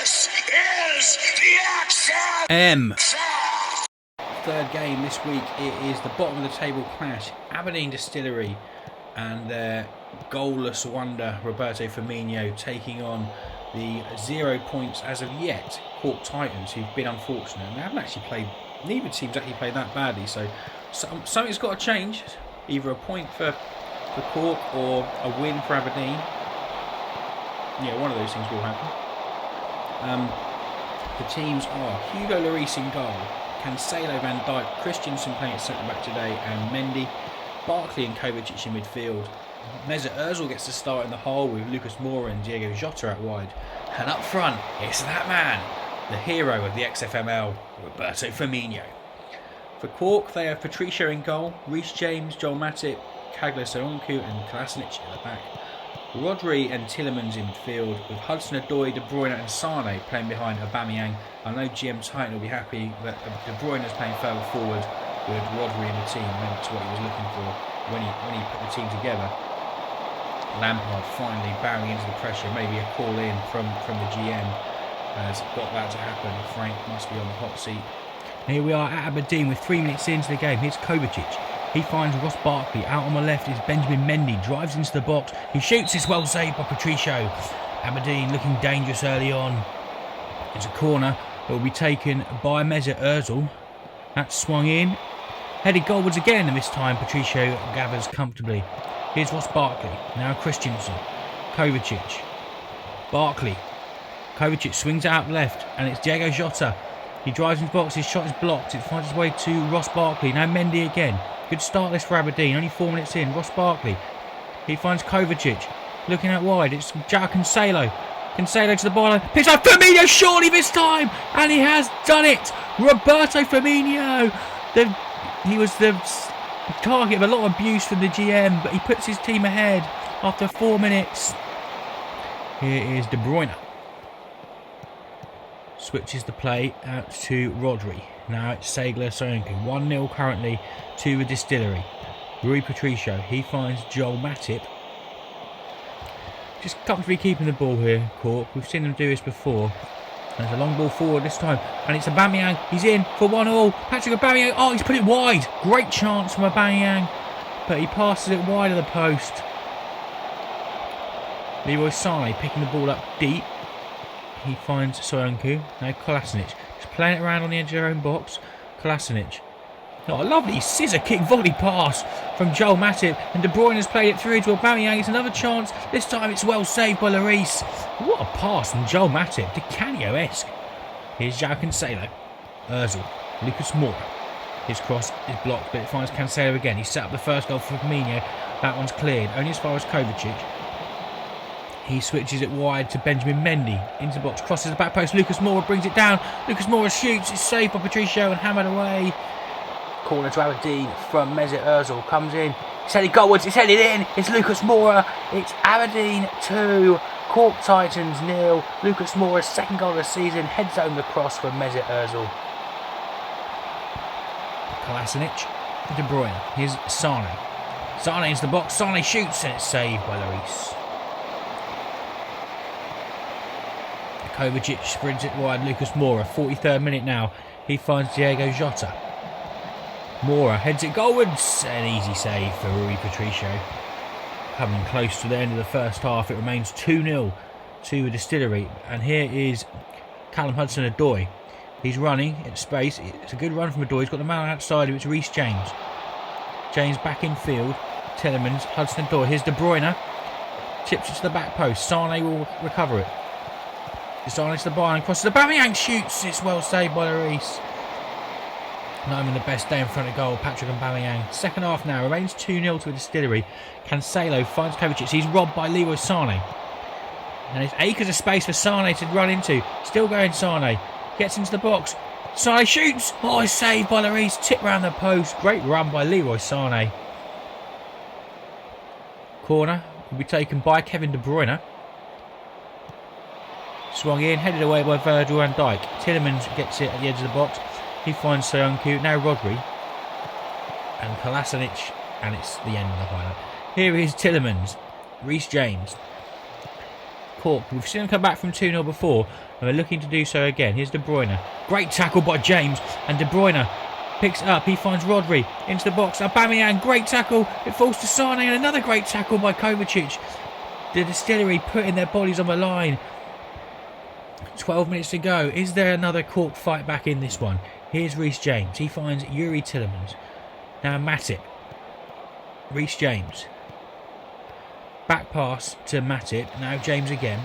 This is the XFML. Third game this week, it is the bottom of the table clash. Aberdeen Distillery and their goalless wonder Roberto Firmino taking on the 0 points as of yet Cork Titans, who've been unfortunate and they haven't actually played. Neither team's actually played that badly, so something's got to change. Either a point for Cork or a win for Aberdeen. Yeah, one of those things will happen. The teams are Hugo Lloris in goal, Cancelo, Van Dijk, Christensen playing at centre back today, and Mendy, Barkley and Kovacic in midfield. Mesut Ozil gets to start in the hole with Lucas Moura and Diego Jota out wide, and up front it's that man, the hero of the XFML, Roberto Firmino. For Cork, they have Patricio in goal, Reece James, Joel Matip, Kagler Soyuncu and Kolasinac at the back. Rodri and Tielemans in midfield, with Hudson-Odoi, De Bruyne and Sane playing behind Aubameyang. I know GM Titan will be happy that De Bruyne is playing further forward with Rodri in the team. That's what he was looking for when he put the team together. Lampard finally bowing into the pressure, maybe a call in from the GM has got that to happen. Frank must be on the hot seat. Here we are at Aberdeen with 3 minutes into the game. Here's Kovacic. He finds Ross Barkley. Out on the left is Benjamin Mendy. Drives into the box. He shoots. It's well saved by Patricio. Aberdeen looking dangerous early on. It's a corner that will be taken by Mesut Ozil. That's swung in. Headed goalwards again, and this time Patricio gathers comfortably. Here's Ross Barkley. Now Christensen. Kovacic. Barkley. Kovacic swings out left, and it's Diego Jota. He drives into the box. His shot is blocked. It finds its way to Ross Barkley. Now Mendy again. Good start this for Aberdeen. Only 4 minutes in. Ross Barkley. He finds Kovacic. Looking out wide. It's João Cancelo. Cancelo to the byline. Picks up Firmino surely this time. And he has done it. Roberto Firmino. He was the target of a lot of abuse from the GM. But he puts his team ahead after 4 minutes. Here is De Bruyne. Switches the play out to Rodri. Now it's Kagler Soyuncu. 1-0 currently to the Distillery. Rui Patricio. He finds Joel Matip. Just comfortably keeping the ball here, Cork. We've seen them do this before. There's a long ball forward this time. And it's Aubameyang. He's in for 1-1. Patrick Aubameyang. Oh, he's put it wide. Great chance from Aubameyang. But he passes it wide of the post. Leroy Sane picking the ball up deep. He finds Soyuncu. Now Kolasinac. Just playing it around on the edge of their own box. Kolasinac. Oh, a lovely scissor kick volley pass from Joel Matip. And De Bruyne has played it through to Aubameyang. It's another chance. This time it's well saved by Lloris. What a pass from Joel Matip. Di Canio-esque. Here's João Cancelo. Ozil. Lucas Moura. His cross is blocked, but it finds Cancelo again. He set up the first goal for Firmino. That one's cleared. Only as far as Kovacic. He switches it wide to Benjamin Mendy. Into the box, crosses the back post. Lucas Moura brings it down. Lucas Moura shoots. It's saved by Patricio and hammered away. Corner to Aberdeen from Mesut Ozil. Comes in. It's headed goalwards. It's headed in. It's Lucas Moura. It's Aberdeen 2. Cork Titans 0. Lucas Moura's second goal of the season. Heads home the cross from Mesut Ozil. Kolasinac. De Bruyne. Here's Sane. Sane into the box. Sane shoots and it's saved by Lloris. Kovacic sprints it wide. Lucas Moura, 43rd minute now. He finds Diego Jota. Moura heads it goalwards. An easy save for Rui Patricio. Coming close to the end of the first half. It remains 2-0 to the Distillery. And here is Callum Hudson-Odoi. He's running in space. It's a good run from Odoi. He's got the man outside of it. It's Reece James. James back in field. Tielemans, Hudson-Odoi. Here's De Bruyne. Chips it to the back post. Sane will recover it. It's on into the byline, crosses the Aubameyang, shoots. It's well saved by Lloris. Not having the best day in front of goal, Patrick Aubameyang. Second half now, remains 2-0 to a Distillery. Cancelo finds Kovacic. He's robbed by Leroy Sane. And it's acres of space for Sane to run into. Still going Sane. Gets into the box. Sane shoots. Oh, it's saved by Lloris. Tip round the post. Great run by Leroy Sane. Corner will be taken by Kevin De Bruyne. Swung in, headed away by Virgil van Dijk. Tielemans gets it at the edge of the box. He finds Soyuncu, now Rodri. And Kolasinac, and it's the end of the highlight. Here is Tielemans. Reece James. Cork. We've seen them come back from 2-0 before, and they're looking to do so again. Here's De Bruyne. Great tackle by James, and De Bruyne picks it up. He finds Rodri into the box. Aubameyang, great tackle. It falls to Sane, and another great tackle by Kovacic. The Distillery putting their bodies on the line. 12 minutes to go. Is there another Cork fight back in this one? Here's Reece James. He finds Yuri Tillemans. Now Matip. Reece James. Back pass to Matip. Now James again.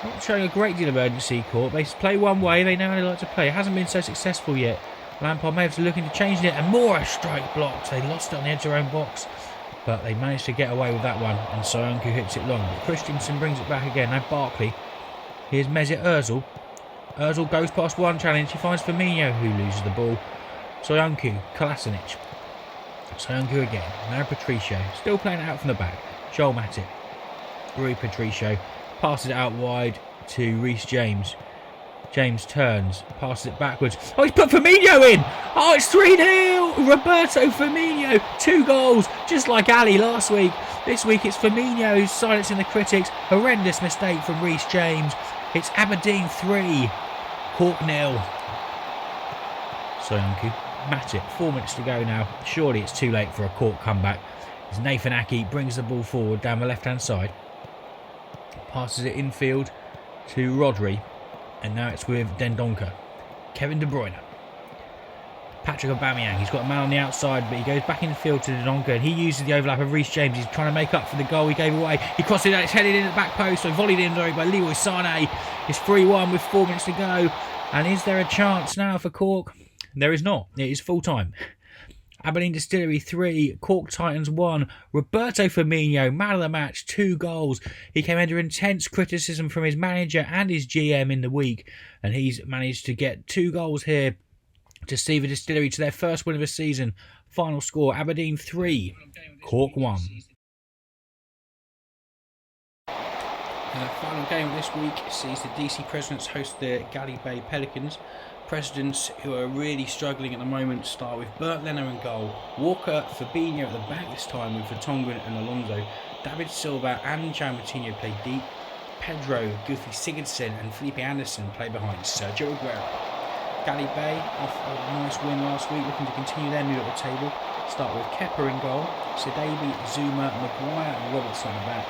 Not showing a great deal of urgency, Cork. They play one way. They know how they like to play. It hasn't been so successful yet. Lampard may have to look into changing it. And more a strike blocked. They lost it on the edge of their own box. But they managed to get away with that one. And Soyuncu hits it long. But Christensen brings it back again. Now Barkley. Here's Mesut Ozil. Ozil goes past one challenge. He finds Firmino, who loses the ball. Soyuncu, Kolasinac. Soyuncu again. Now Patricio. Still playing it out from the back. Joel Matip. Rui Patricio. Passes it out wide to Reece James. James turns. Passes it backwards. Oh, he's put Firmino in! Oh, it's 3-0! Roberto Firmino. 2 goals. Just like Ali last week. This week it's Firmino who's silencing the critics. Horrendous mistake from Reece James. It's Aberdeen 3. Cork 0. Soyuncu. Matip. 4 minutes to go now. Surely it's too late for a Cork comeback. As Nathan Aki brings the ball forward down the left-hand side. Passes it infield to Rodri. And now it's with Dendoncker. Kevin De Bruyne. Patrick Aubameyang. He's got a man on the outside, but he goes back in the field to Dendoncker. And he uses the overlap of Reece James. He's trying to make up for the goal he gave away. He crosses it out. It's headed in at the back post. So volleyed in by Leroy Sané. It's 3-1 with 4 minutes to go. And is there a chance now for Cork? There is not. It is full time. Aberdeen Distillery 3, Cork Titans 1. Roberto Firmino, man of the match, 2 goals. He came under intense criticism from his manager and his GM in the week, and he's managed to get 2 goals here to see the Distillery to their first win of the season. Final score, Aberdeen 3, Cork 1. The final game of this week sees the DC Presidents host the Galley Pelicans. Presidents, who are really struggling at the moment, start with Bert Leno in goal. Walker, Fabinho at the back this time with Vertonghen and Alonso. David Silva and João Moutinho play deep. Pedro, Gylfi Sigurdsson and Felipe Anderson play behind Sergio Aguero. Galley Bay, off a nice win last week, looking to continue their move at the table. Start with Kepa in goal. Sidibe, Zuma, Maguire and Robertson at the back.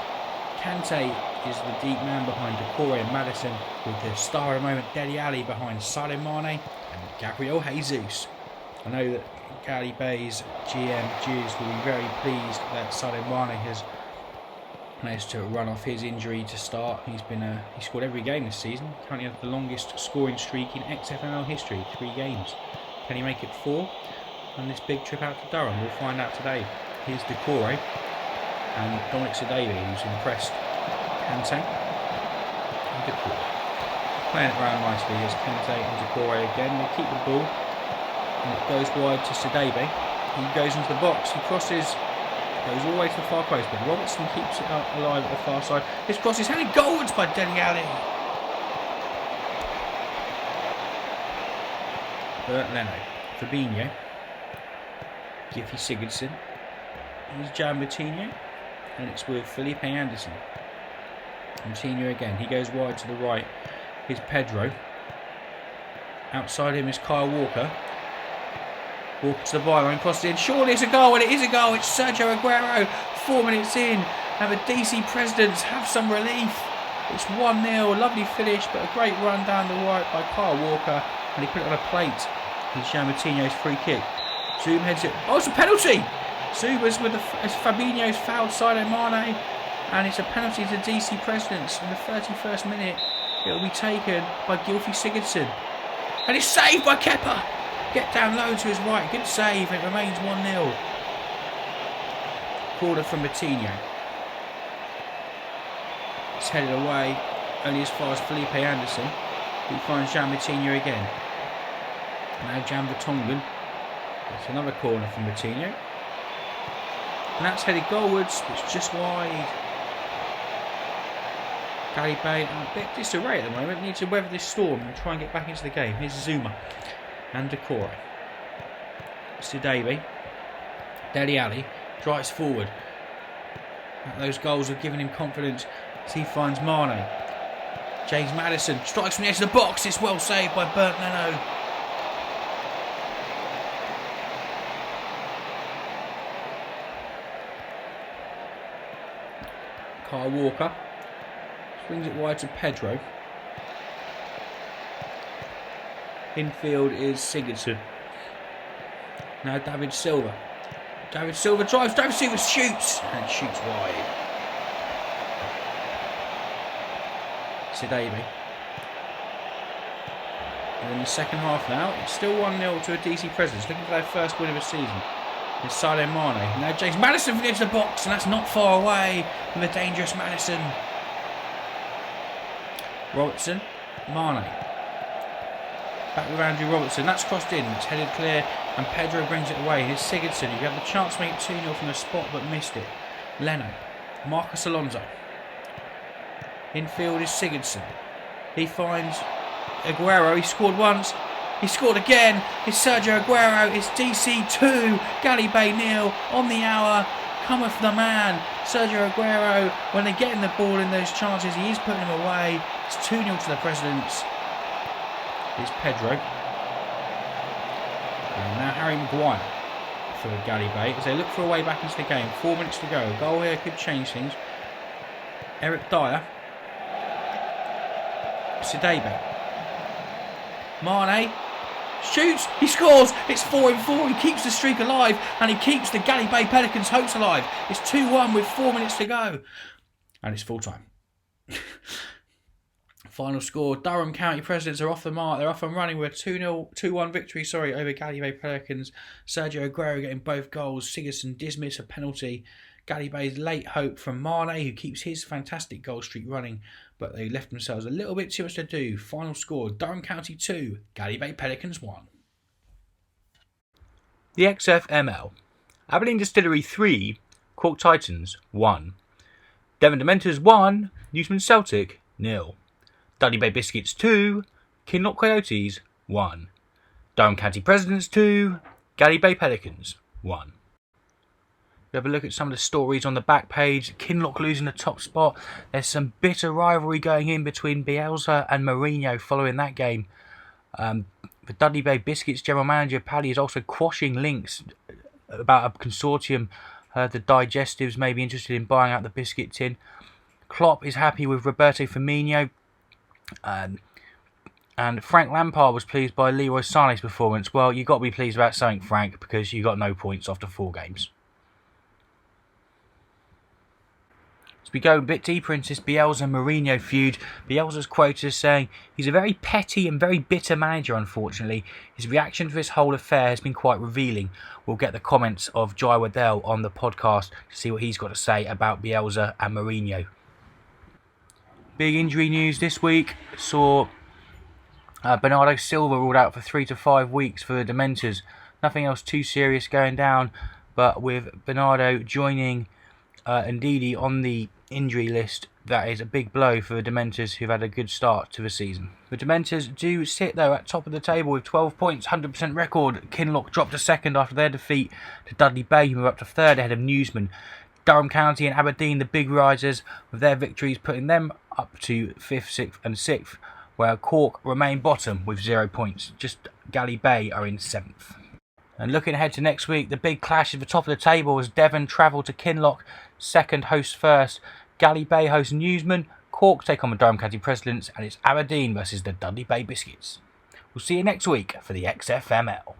Kante is the deep man behind Decore and Maddison, with the star of the moment Dele Alli behind Sadio Mane and Gabriel Jesus. I know that Galley Bay's GM Jews will be very pleased that Sadio Mane has managed to run off his injury to start. He scored every game this season. Currently has the longest scoring streak in XFML history, 3 games. Can he make it 4 on this big trip out to Durham? We'll find out today. Here's Decore and Dominic Sidibe, who's impressed Kante and Decore. Playing it around nicely. Here's Kante and Decore again. They keep the ball and it goes wide to Sidibe. He goes into the box. He crosses, goes all the way to the far post, but Robertson keeps it alive at the far side. This cross is headed goalwards by Dele Alli. Bert Leno, Fabinho, Gylfi Sigurdsson. Here's João Moutinho. And it's with Felipe Anderson. Moutinho again. He goes wide to the right. Here's Pedro. Outside him is Kyle Walker. Walker to the byline. Crosses in. Surely it's a goal. And it is a goal. It's Sergio Aguero. 4 minutes in. And the DC Presidents have some relief. It's 1-0. Lovely finish. But a great run down the right by Kyle Walker. And he put it on a plate. Here's João Moutinho's free kick. Zoom heads it. Oh, it's a penalty! Zuba's with Fabinho's fouled Sadio Mane, and it's a penalty to DC Presidents in the 31st minute. It will be taken by Gylfi Sigurdsson, and it's saved by Kepa. Get down low to his right, good save, and it remains 1-0. Corner from Moutinho. It's headed away only as far as Felipe Anderson, who finds João Moutinho again. Now Jan Vertonghen. It's another corner from Moutinho. And that's headed goalwards, it's just wide. Galley Bay, a bit disarray at the moment, needs to weather this storm and try and get back into the game. Here's Zuma and Decore. Sidibe, Dele Alli drives forward. Those goals have given him confidence as he finds Mane. James Maddison strikes from the edge of the box. It's well saved by Bernd Leno. Kyle Walker swings it wide to Pedro. Infield is Sigurdsson. Now David Silva. David Silva drives. David Silva shoots and shoots wide. Sidabe. And in the second half now, it's still 1-0 to a DC Presidents, looking for their first win of the season. It's Sadio Mane. Now James Maddison from the edge of the box, and that's not far away from the dangerous Maddison. Robertson, Mane. Back with Andrew Robertson, that's crossed in, it's headed clear, and Pedro brings it away. Here's Sigurdsson, who had the chance to make it 2-0 from the spot but missed it. Leno, Marcus Alonso. Infield is Sigurdsson. He finds Aguero. He scored once. He scored again. It's Sergio Aguero. It's DC 2. Galley Bay 0 on the hour. Cometh the man. Sergio Aguero. When they're getting the ball in those chances, he is putting them away. It's 2-0 to the Presidents. It's Pedro. And now Harry Maguire for Galley Bay as they look for a way back into the game. 4 minutes to go. A goal here could change things. Eric Dyer. Sidabe. Mane shoots, he scores, it's 4-4, he keeps the streak alive and he keeps the Galley Bay Pelicans' hopes alive. It's 2-1 with 4 minutes to go and it's full time. Final score, Durham County Presidents are off the mark, they're off and running with a 2-1 victory over Galley Bay Pelicans. Sergio Aguero getting both goals, Sigurdsson dismissed a penalty. Galley Bay's late hope from Mane, who keeps his fantastic goal streak running, but they left themselves a little bit too much to do. Final score, Durham County 2, Galley Bay Pelicans 1. The XFML. Aberdeen Distillery 3, Cork Titans 1. Devon Dementors 1, Newsman Celtic 0. Dudley Bay Biscuits 2, Kinloch Coyotes 1. Durham County Presidents 2, Galley Bay Pelicans 1. We have a look at some of the stories on the back page. Kinloch losing the top spot. There's some bitter rivalry going in between Bielsa and Mourinho following that game. The Dudley Bay Biscuits general manager Paddy is also quashing links about a consortium. The digestives may be interested in buying out the biscuit tin. Klopp is happy with Roberto Firmino. And Frank Lampard was pleased by Leroy Sané's performance. Well, you've got to be pleased about something, Frank, because you got no points after 4 games. As we go a bit deeper into this Bielsa-Mourinho feud, Bielsa's quoted as saying, "He's a very petty and very bitter manager, unfortunately. His reaction to this whole affair has been quite revealing." We'll get the comments of Jai Waddell on the podcast to see what he's got to say about Bielsa and Mourinho. Big injury news this week saw Bernardo Silva ruled out for 3 to 5 weeks for the Dementors. Nothing else too serious going down, but with Bernardo joining Ndidi on the injury list, that is a big blow for the Dementors, who've had a good start to the season. The Dementors do sit though at top of the table with 12 points, 100% record. Kinloch dropped to second after their defeat to Dudley Bay, who move up to third ahead of Newsman. Durham County and Aberdeen, the big risers, with their victories putting them up to 5th, 6th and 6th, where Cork remain bottom with 0 points. Just Galley Bay are in 7th. And looking ahead to next week, the big clash at the top of the table as Devon travel to Kinloch, second hosts first. Galley Bay hosts Newsman, Cork take on the Durham County Presidents, and it's Aberdeen versus the Dudley Bay Biscuits. We'll see you next week for the XFML.